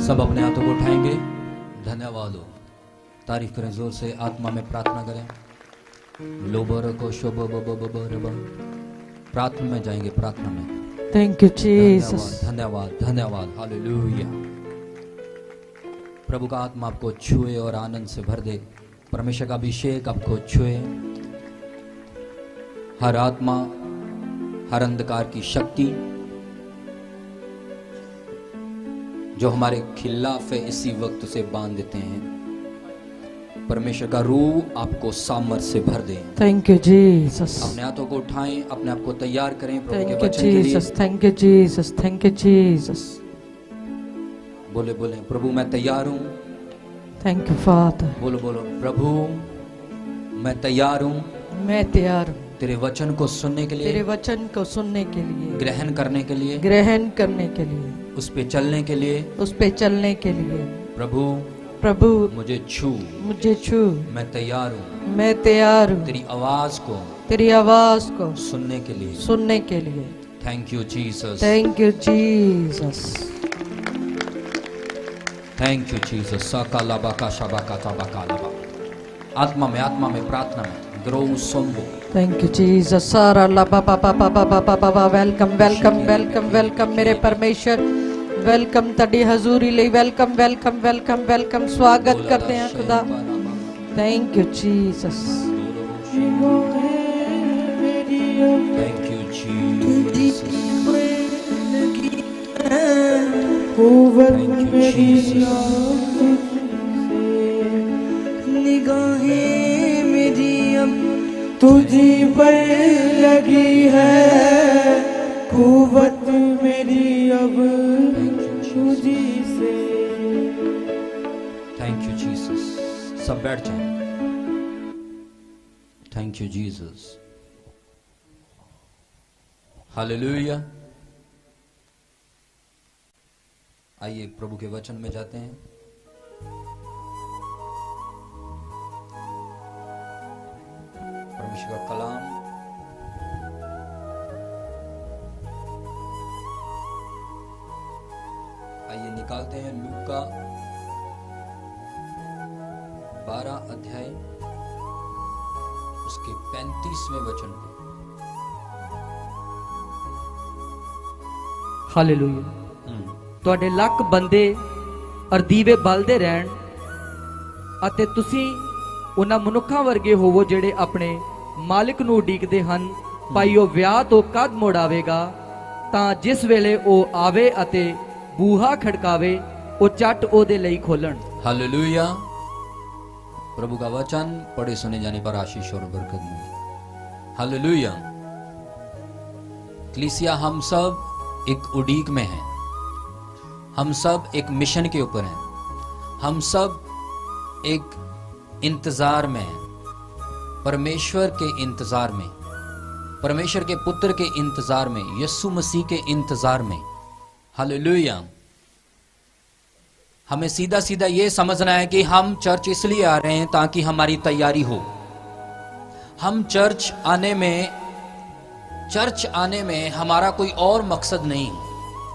सब अपने हाथों को उठाएंगे, धन्यवाद हो, तारीफ करें जोर से, आत्मा में प्रार्थना करें। लोबर को शोबो प्रार्थना में जाएंगे, प्रार्थना में। थैंक यू जीसस, धन्यवाद धन्यवाद, हालेलुया। प्रभु का आत्मा आपको छुए और आनंद से भर दे। परमेश्वर का अभिषेक आपको छुए। हर आत्मा, हर अंधकार की शक्ति जो हमारे खिलाफ है, इसी वक्त से बांध देते हैं। परमेश्वर का रूह आपको सामर्थ से भर दे। Thank you Jesus. अपने हाथों को उठाएं, अपने आप को तैयार करें प्रभु के थैंक यू वचन के लिए। Jesus, thank you Jesus, thank you Jesus. बोले बोले, प्रभु मैं तैयार हूँ। Thank you father. बोलो बोलो, प्रभु मैं तैयार हूँ, मैं तैयार हूँ तेरे वचन को सुनने के लिए, तेरे वचन को सुनने के लिए, ग्रहण करने के लिए, ग्रहण करने के लिए, उस पे चलने के लिए, उस पे चलने के लिए। प्रभु प्रभु मुझे छू, मुझे छू, मैं तैयार हूँ, मैं तैयार हूँ तेरी आवाज को, तेरी आवाज को सुनने के लिए, सुनने के लिए। Thank you Jesus, thank you Jesus, thank you Jesus. सकाला बाका शबाका तबाका लबा। आत्मा में प्रार्थना में ग्रो सोम्बो। Thank you Jesus. सारा ला बाबा बाबा बाबा बाबा, वेलकम वेलकम वेलकम वेलकम मेरे परमेश्वर, वेलकम तड़ी हजूरी ले, वेलकम वेलकम वेलकम वेलकम, स्वागत करते हैं खुदा। Thank you Jesus, thank you Jesus, thank you Jesus. निगाहें मेरी अब तुझी पर लगी है, कुव्वत मेरी अब तुझी से। Thank you Jesus. सब बैठ जाए। Thank you Jesus, hallelujah. आइए प्रभु के वचन में जाते हैं। परमेश्वर का कलाम आइए निकालते हैं। लूका 12 अध्याय उसके 35वें वचन को। हालेलुया। ਤੁਹਾਡੇ ਲੱਖ ਬੰਦੇ ਅਰ ਦੀਵੇ ਬਲਦੇ ਰਹਿਣ ਅਤੇ ਤੁਸੀਂ ਉਹਨਾਂ ਮਨੁੱਖਾਂ ਵਰਗੇ ਹੋਵੋ ਜਿਹੜੇ ਆਪਣੇ ਮਾਲਿਕ ਨੂੰ ਉਡੀਕਦੇ ਹਨ, ਭਾਈ ਉਹ ਵਿਆਹ ਤੋਂ ਕਦ ਮੁੜ ਆਵੇਗਾ, ਤਾਂ ਜਿਸ ਵੇਲੇ ਉਹ ਆਵੇ ਅਤੇ ਬੂਹਾ ਖੜਕਾਵੇ, ਉਹ ਝੱਟ ਉਹਦੇ ਲਈ ਖੋਲਣ। हालेलुया। प्रभु का वचन पढ़े सुने जाने पर आशीष और बरकत मिले। हालेलुया। कलीसिया, हम सब एक उड़ीक में हैं, हम सब एक मिशन के ऊपर हैं, हम सब एक इंतजार में हैं, परमेश्वर के इंतजार में, परमेश्वर के पुत्र के इंतजार में, यीशु मसीह के इंतजार में। हालेलुया। हमें सीधा सीधा ये समझना है कि हम चर्च इसलिए आ रहे हैं ताकि हमारी तैयारी हो। हम चर्च आने में हमारा कोई और मकसद नहीं,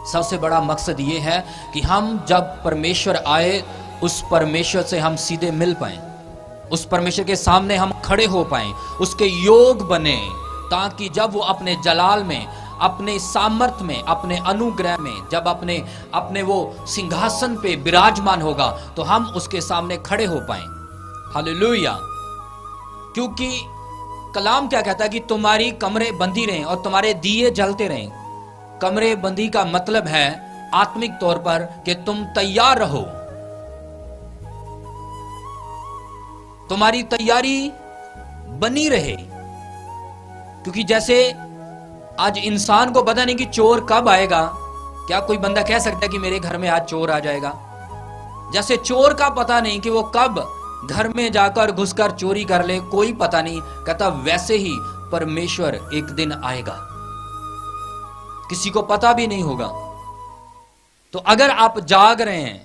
सबसे बड़ा मकसद ये है कि हम जब परमेश्वर आए, उस परमेश्वर से हम सीधे मिल पाएं, उस परमेश्वर के सामने हम खड़े हो पाएं, उसके योग बने, ताकि जब वो अपने जलाल में, अपने सामर्थ में, अपने अनुग्रह में, जब अपने वो सिंहासन पे विराजमान होगा, तो हम उसके सामने खड़े हो पाएं। हालेलुया। क्योंकि कलाम क्या कहता है कि तुम्हारी कमरे बंदी रहें और तुम्हारे दिए जलते रहें। कमरे बंदी का मतलब है आत्मिक तौर पर कि तुम तैयार रहो, तुम्हारी तैयारी बनी रहे। क्योंकि जैसे आज इंसान को पता नहीं कि चोर कब आएगा। क्या कोई बंदा कह सकता है कि मेरे घर में आज चोर आ जाएगा? जैसे चोर का पता नहीं कि वो कब घर में जाकर घुसकर चोरी कर ले, कोई पता नहीं, कहता वैसे ही परमेश्वर एक दिन आएगा, किसी को पता भी नहीं होगा। तो अगर आप जाग रहे हैं,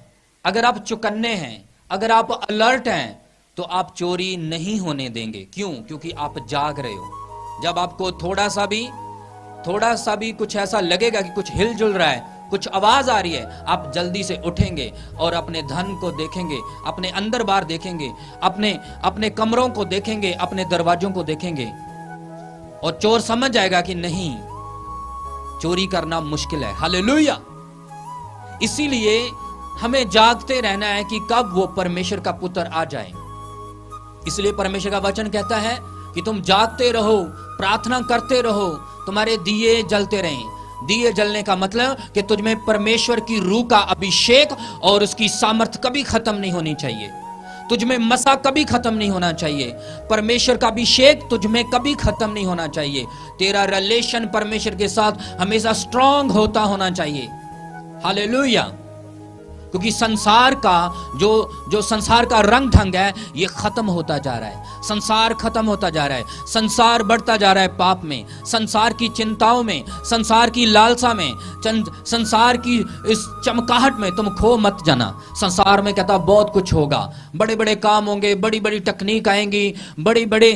अगर आप चौकन्ने हैं, अगर आप अलर्ट हैं, तो आप चोरी नहीं होने देंगे। क्यों? क्योंकि आप जाग रहे हो। जब आपको थोड़ा सा भी कुछ ऐसा लगेगा कि कुछ हिलजुल रहा है, कुछ आवाज आ रही है, आप जल्दी से उठेंगे और अपने धन को देखेंगे, अपने अंदर बाहर देखेंगे, अपने कमरों को देखेंगे, अपने दरवाजों को देखेंगे, और चोर समझ जाएगा कि नहीं, चोरी करना मुश्किल है। हालेलुया। इसीलिए हमें जागते रहना है कि कब वो परमेश्वर का पुत्र आ जाए। इसलिए परमेश्वर का वचन कहता है कि तुम जागते रहो, प्रार्थना करते रहो, तुम्हारे दिए जलते रहें। दिए जलने का मतलब कि तुझ में परमेश्वर की रूह का अभिषेक और उसकी सामर्थ कभी खत्म नहीं होनी चाहिए। तुझ में मसा कभी खत्म नहीं होना चाहिए। परमेश्वर का अभिषेक तुझ में कभी खत्म नहीं होना चाहिए। तेरा रिलेशन परमेश्वर के साथ हमेशा स्ट्रांग होता होना चाहिए। हालेलुया। क्योंकि संसार का जो संसार का रंग ढंग है, ये खत्म होता जा रहा है। संसार खत्म होता जा रहा है, संसार बढ़ता जा रहा है पाप में, संसार की चिंताओं में, संसार की लालसा में, संसार की इस चमकाहट में तुम खो मत जाना। संसार में कहता बहुत कुछ होगा, बड़े बड़े काम होंगे, बड़ी बड़ी टेक्निक आएंगी, बड़ी बड़े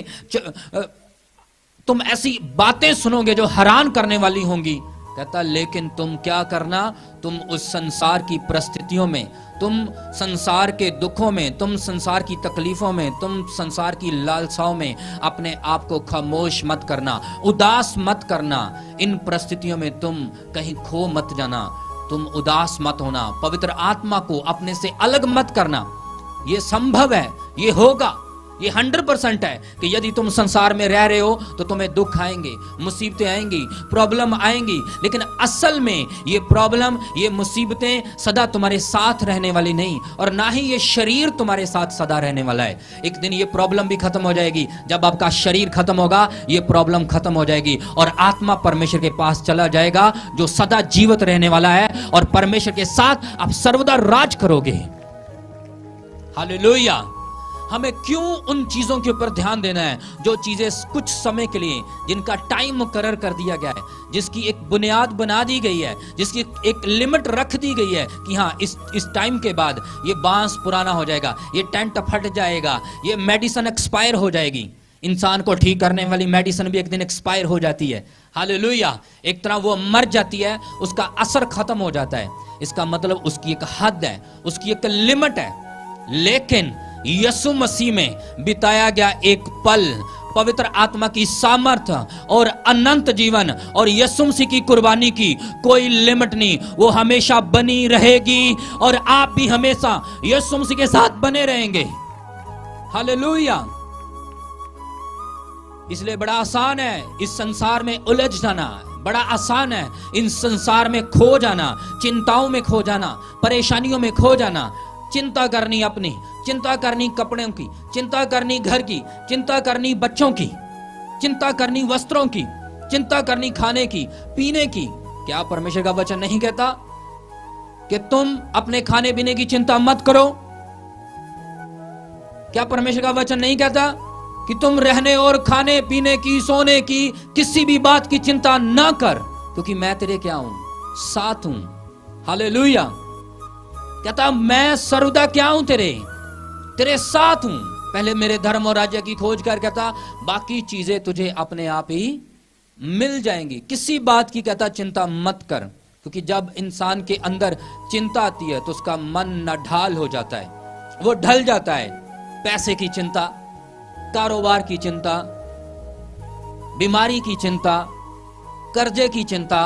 तुम ऐसी बातें सुनोगे जो हैरान करने वाली होंगी। कहता लेकिन तुम क्या करना, तुम उस संसार की परिस्थितियों में, तुम संसार के दुखों में, तुम संसार की तकलीफों में, तुम संसार की लालसाओं में अपने आप को खामोश मत करना, उदास मत करना। इन परिस्थितियों में तुम कहीं खो मत जाना, तुम उदास मत होना, पवित्र आत्मा को अपने से अलग मत करना। ये संभव है, ये होगा, ये 100% है कि यदि तुम संसार में रह रहे हो तो तुम्हें दुख आएंगे, मुसीबतें आएंगी, प्रॉब्लम आएंगी, लेकिन असल में ये प्रॉब्लम, ये मुसीबतें सदा तुम्हारे साथ रहने वाली नहीं, और ना ही ये शरीर तुम्हारे साथ सदा रहने वाला है। एक दिन ये प्रॉब्लम भी खत्म हो जाएगी। जब आपका शरीर खत्म होगा, ये प्रॉब्लम खत्म हो जाएगी और आत्मा परमेश्वर के पास चला जाएगा जो सदा जीवित रहने वाला है, और परमेश्वर के साथ आप सर्वदा राज करोगे। हालेलुया। हमें क्यों उन चीजों के ऊपर ध्यान देना है जो चीजें कुछ समय के लिए, जिनका टाइम मुकर्रर कर दिया गया है, जिसकी एक बुनियाद बना दी गई है, जिसकी एक लिमिट रख दी गई है कि हाँ इस टाइम के बाद ये बांस पुराना हो जाएगा, ये टेंट फट जाएगा, ये मेडिसिन एक्सपायर हो जाएगी। इंसान को ठीक करने वाली मेडिसिन भी एक दिन एक्सपायर हो जाती है। हालेलुया। एक तरह वो मर जाती है, उसका असर खत्म हो जाता है। इसका मतलब उसकी एक हद है, उसकी एक लिमिट है। लेकिन यीशु मसीह में बिताया गया एक पल, पवित्र आत्मा की सामर्थ और अनंत जीवन और यीशु मसीह की कुर्बानी की कोई लिमिट नहीं, वो हमेशा बनी रहेगी, और आप भी हमेशा यीशु मसीह के साथ बने रहेंगे। हालेलुया। इसलिए बड़ा आसान है इस संसार में उलझ जाना, बड़ा आसान है इन संसार में खो जाना, चिंताओं में खो जाना, परेशानियों में खो जाना। चिंता करनी अपनी, चिंता करनी कपड़ों की, चिंता करनी घर की, चिंता करनी बच्चों की, चिंता करनी वस्त्रों की, चिंता करनी खाने की, पीने की। क्या परमेश्वर का वचन नहीं कहता कि तुम अपने खाने पीने की चिंता मत करो? क्या परमेश्वर का वचन नहीं कहता कि तुम रहने और खाने पीने की, सोने की, किसी भी बात की चिंता ना कर, क्योंकि मैं तेरे क्या हूं, साथ हूं। हालेलुया। कहता मैं सर्वदा क्या हूं, तेरे साथ हूं। पहले मेरे धर्म और राज्य की खोज कर, कहता बाकी चीजें तुझे अपने आप ही मिल जाएंगी। किसी बात की कहता चिंता मत कर, क्योंकि जब इंसान के अंदर चिंता आती है तो उसका मन नढाल हो जाता है, वो ढल जाता है। पैसे की चिंता, कारोबार की चिंता, बीमारी की चिंता, कर्जे की चिंता,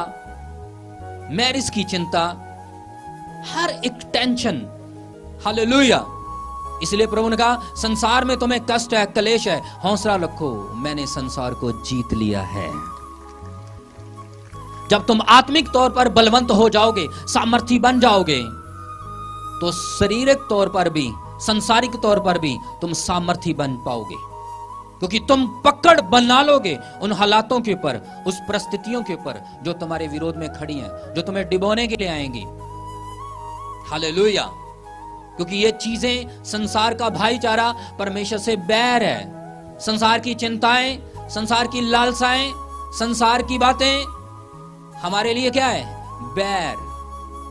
मैरिज की चिंता, हर एक टेंशन। हालेलुया। इसलिए प्रभु ने कहा संसार में तुम्हें कष्ट है, कलेश है, हौसला रखो, मैंने संसार को जीत लिया है। जब तुम आत्मिक तौर पर बलवंत हो जाओगे, सामर्थी बन जाओगे, तो शारीरिक तौर पर भी, संसारिक तौर पर भी तुम सामर्थी बन पाओगे, क्योंकि तुम पकड़ बना लोगे उन हालातों के ऊपर, उस परिस्थितियों के ऊपर जो तुम्हारे विरोध में खड़ी हैं, जो तुम्हें डिबोने के लिए आएंगी। हालेलुया। क्योंकि ये चीजें, संसार का भाईचारा परमेश्वर से बैर है। संसार की चिंताएं, संसार की लालसाएं, संसार की बातें हमारे लिए क्या है, बैर।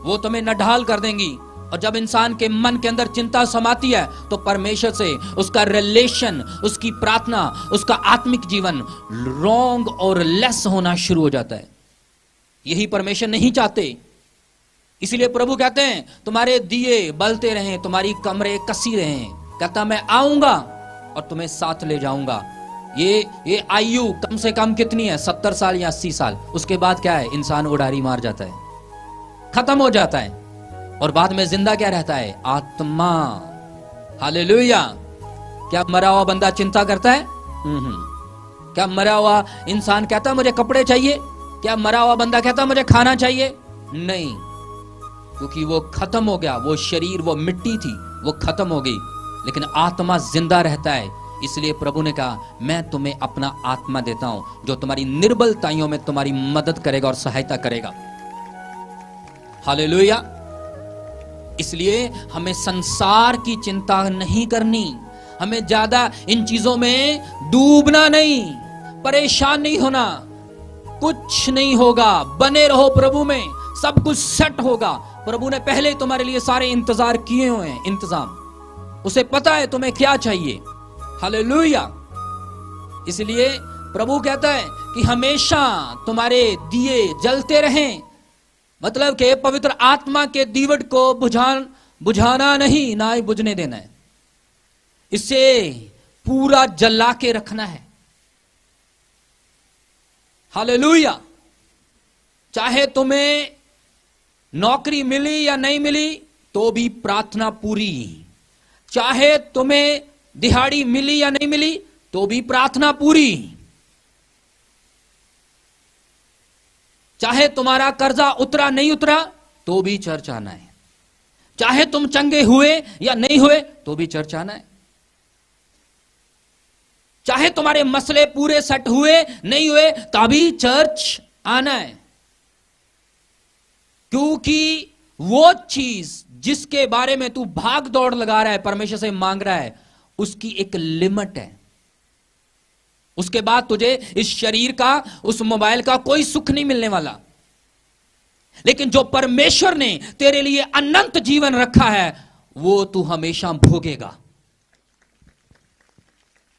वो तुम्हें नढाल कर देंगी। और जब इंसान के मन के अंदर चिंता समाती है तो परमेश्वर से उसका रिलेशन, उसकी प्रार्थना, उसका आत्मिक जीवन रॉन्ग और लेस होना शुरू हो जाता है। यही परमेश्वर नहीं चाहते। इसीलिए प्रभु कहते हैं तुम्हारे दिए बलते रहें, तुम्हारी कमरे कसी रहें। कहता मैं आऊंगा और तुम्हें साथ ले जाऊंगा। ये आयु कम से कम कितनी है? 70 साल या 80 साल। उसके बाद क्या है? इंसान उड़ारी मार जाता है, खत्म हो जाता है, और बाद में जिंदा क्या रहता है? आत्मा। हालेलुया। क्या मरा हुआ बंदा चिंता करता है? क्या मरा हुआ इंसान कहता मुझे कपड़े चाहिए? क्या मरा हुआ बंदा कहता मुझे खाना चाहिए? नहीं, क्योंकि वो खत्म हो गया। वो शरीर, वो मिट्टी थी, वो खत्म हो गई, लेकिन आत्मा जिंदा रहता है। इसलिए प्रभु ने कहा मैं तुम्हें अपना आत्मा देता हूं, जो तुम्हारी निर्बलताइयों में तुम्हारी मदद करेगा और सहायता करेगा। हालेलुया। इसलिए हमें संसार की चिंता नहीं करनी, हमें ज्यादा इन चीजों में डूबना नहीं, परेशान नहीं होना। कुछ नहीं होगा, बने रहो प्रभु में, सब कुछ सेट होगा। प्रभु ने पहले तुम्हारे लिए सारे इंतजार किए हुए हैं, इंतजाम। उसे पता है तुम्हें क्या चाहिए। हालेलुया। इसलिए प्रभु कहता है कि हमेशा तुम्हारे दिए जलते रहें, मतलब कि पवित्र आत्मा के दीवट को बुझाना नहीं, ना ही बुझने देना है, इसे पूरा जला के रखना है। हालेलुया। चाहे तुम्हें नौकरी मिली या नहीं मिली तो भी प्रार्थना पूरी, चाहे तुम्हें दिहाड़ी मिली या नहीं मिली तो भी प्रार्थना पूरी, चाहे तुम्हारा कर्जा उतरा नहीं उतरा तो भी चर्च आना है, चाहे तुम चंगे हुए या नहीं हुए तो भी चर्च आना है, चाहे तुम्हारे मसले पूरे सेट हुए नहीं हुए तभी चर्च आना है। क्योंकि वो चीज जिसके बारे में तू भाग दौड़ लगा रहा है, परमेश्वर से मांग रहा है, उसकी एक लिमिट है। उसके बाद तुझे इस शरीर का, उस मोबाइल का कोई सुख नहीं मिलने वाला। लेकिन जो परमेश्वर ने तेरे लिए अनंत जीवन रखा है वो तू हमेशा भोगेगा।